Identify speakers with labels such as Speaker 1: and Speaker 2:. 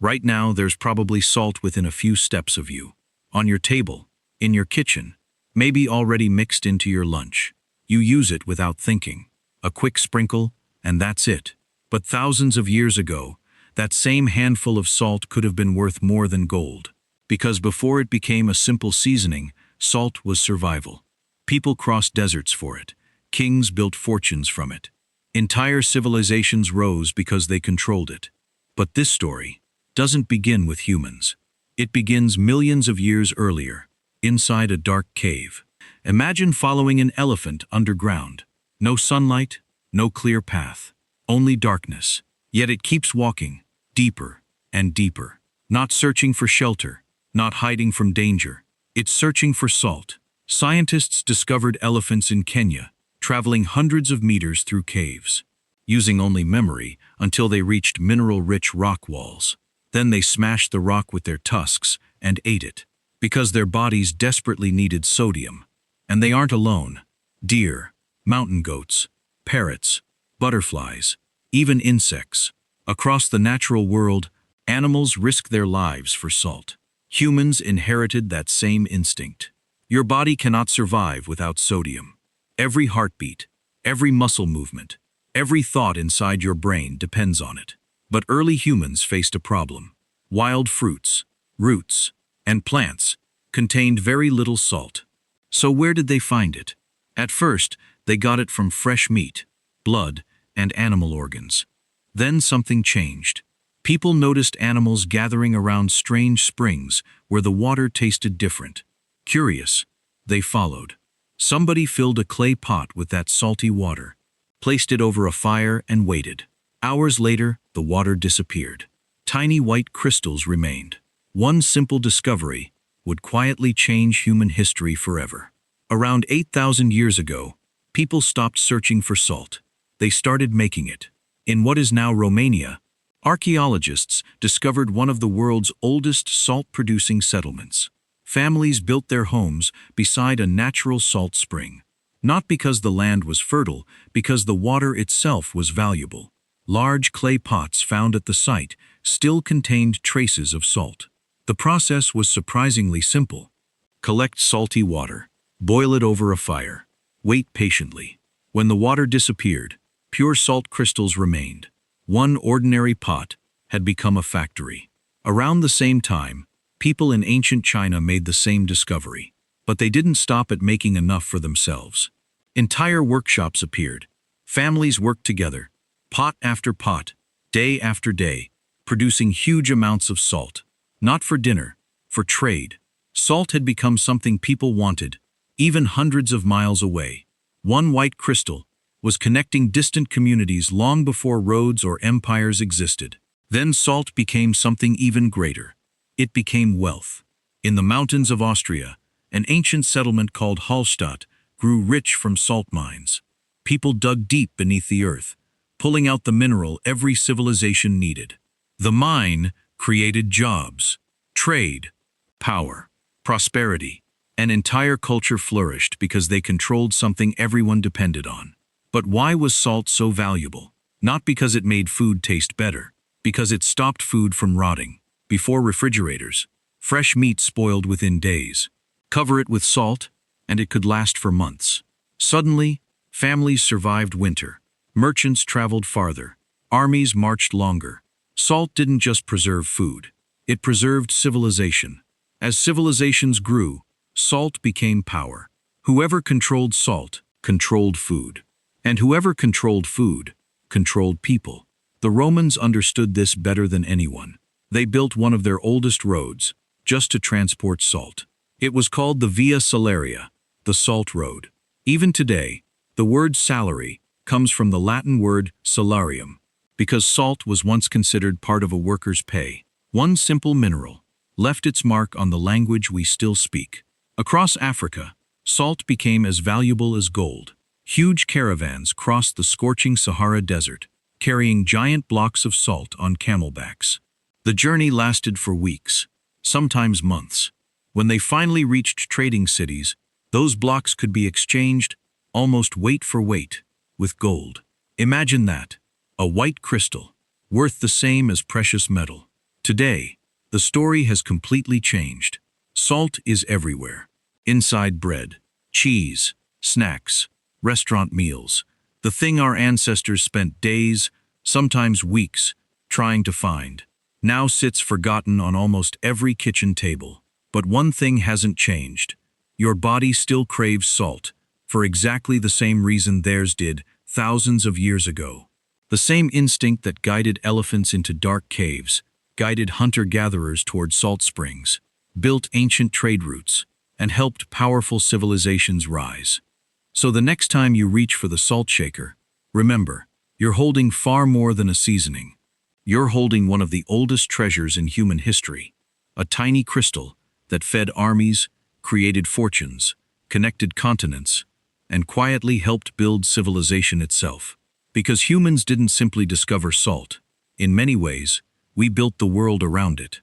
Speaker 1: Right now, there's probably salt within a few steps of you. On your table, in your kitchen, maybe already mixed into your lunch. You use it without thinking. A quick sprinkle, and that's it. But thousands of years ago, that same handful of salt could have been worth more than gold. Because before it became a simple seasoning, salt was survival. People crossed deserts for it. Kings built fortunes from it. Entire civilizations rose because they controlled it. But this story doesn't begin with humans. It begins millions of years earlier, inside a dark cave. Imagine following an elephant underground. No sunlight, no clear path, only darkness. Yet it keeps walking, deeper and deeper. Not searching for shelter, not hiding from danger. It's searching for salt. Scientists discovered elephants in Kenya, traveling hundreds of meters through caves, using only memory until they reached mineral-rich rock walls. Then they smashed the rock with their tusks and ate it, because their bodies desperately needed sodium. And they aren't alone. Deer, mountain goats, parrots, butterflies, even insects. Across the natural world, animals risk their lives for salt. Humans inherited that same instinct. Your body cannot survive without sodium. Every heartbeat, every muscle movement, every thought inside your brain depends on it. But early humans faced a problem. Wild fruits, roots, and plants contained very little salt. So where did they find it? At first, they got it from fresh meat, blood, and animal organs. Then something changed. People noticed animals gathering around strange springs where the water tasted different. Curious, they followed. Somebody filled a clay pot with that salty water, placed it over a fire and waited. Hours later, the water disappeared. Tiny white crystals remained. One simple discovery would quietly change human history forever. Around 8,000 years ago, people stopped searching for salt. They started making it. In what is now Romania, archaeologists discovered one of the world's oldest salt-producing settlements. Families built their homes beside a natural salt spring. Not because the land was fertile, because the water itself was valuable. Large clay pots found at the site still contained traces of salt. The process was surprisingly simple. Collect salty water, boil it over a fire, wait patiently. When the water disappeared, pure salt crystals remained. One ordinary pot had become a factory. Around the same time, people in ancient China made the same discovery. But they didn't stop at making enough for themselves. Entire workshops appeared. Families worked together, pot after pot, day after day, producing huge amounts of salt. Not for dinner, for trade. Salt had become something people wanted, even hundreds of miles away. One white crystal was connecting distant communities long before roads or empires existed. Then salt became something even greater. It became wealth. In the mountains of Austria, an ancient settlement called Hallstatt grew rich from salt mines. People dug deep beneath the earth, pulling out the mineral every civilization needed. The mine created jobs, trade, power, prosperity. An entire culture flourished because they controlled something everyone depended on. But why was salt so valuable? Not because it made food taste better, because it stopped food from rotting. Before refrigerators, fresh meat spoiled within days. Cover it with salt, and it could last for months. Suddenly, families survived winter. Merchants traveled farther. Armies marched longer. Salt didn't just preserve food. It preserved civilization. As civilizations grew, salt became power. Whoever controlled salt controlled food. And whoever controlled food controlled people. The Romans understood this better than anyone. They built one of their oldest roads just to transport salt. It was called the Via Salaria, the Salt Road. Even today, the word salary comes from the Latin word salarium, because salt was once considered part of a worker's pay. One simple mineral left its mark on the language we still speak. Across Africa, salt became as valuable as gold. Huge caravans crossed the scorching Sahara desert, carrying giant blocks of salt on camelbacks. The journey lasted for weeks, sometimes months. When they finally reached trading cities, those blocks could be exchanged, almost weight for weight, with gold. Imagine that, a white crystal, worth the same as precious metal. Today, the story has completely changed. Salt is everywhere. Inside bread, cheese, snacks, restaurant meals. The thing our ancestors spent days, sometimes weeks, trying to find, now sits forgotten on almost every kitchen table. But one thing hasn't changed. Your body still craves salt, for exactly the same reason theirs did thousands of years ago. The same instinct that guided elephants into dark caves, guided hunter-gatherers toward salt springs, built ancient trade routes, and helped powerful civilizations rise. So the next time you reach for the salt shaker, remember, you're holding far more than a seasoning. You're holding one of the oldest treasures in human history, a tiny crystal that fed armies, created fortunes, connected continents, and quietly helped build civilization itself. Because humans didn't simply discover salt. In many ways, we built the world around it.